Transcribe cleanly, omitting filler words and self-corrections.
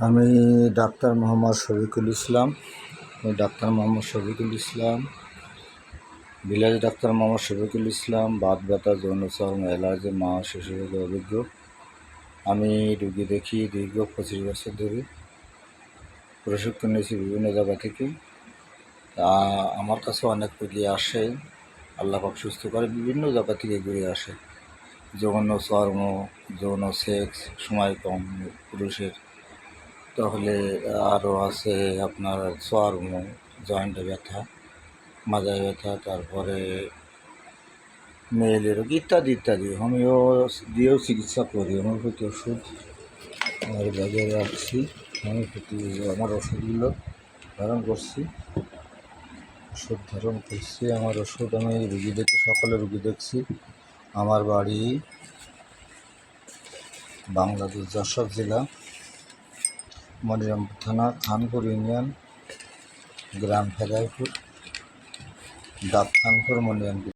আমি doctor Mohammad Shafiqul Islam. Village doctor Mohammad Shafiqul Islam. Baat ব্যথা, যৌনচর্ম, allergy, মা শিশু রোগে অভিজ্ঞ। আমি রুগী দেখি দীর্ঘ 25 বছর ধরে। প্রশিক্ষণ নিয়েছি বিভিন্ন জায়গা থেকে। আমার কাছে অনেক রুগী আসে, আল্লাহ পাক সুস্থ করে, বিভিন্ন জায়গা থেকে ঘুরে আসে। যৌন চর্ম, যৌন সেক্স, সময় কম পুরুষের, তাহলে আরও আছে আপনার চর্ম, জয়েন্টে ব্যথা, মাজায় ব্যথা, তারপরে মেয়েদের রোগ ইত্যাদি ইত্যাদি। হোমিও দিয়েও চিকিৎসা করি। হোমিওপ্যাথি ওষুধ আমার ব্যাগে রাখছি। হোমিওপ্যাথি আমার ওষুধগুলো ধারণ করছি, আমার ওষুধ আমি রুগী দেখি, সকলে রুগী দেখছি। আমার বাড়ি বাংলাদেশ, যশোর জেলা, মনিরামপুর থানা, খানপুর ইউনিয়ন, গ্রাম ফেদাইপুর, ডাক খানপুর, মনিরামপুর।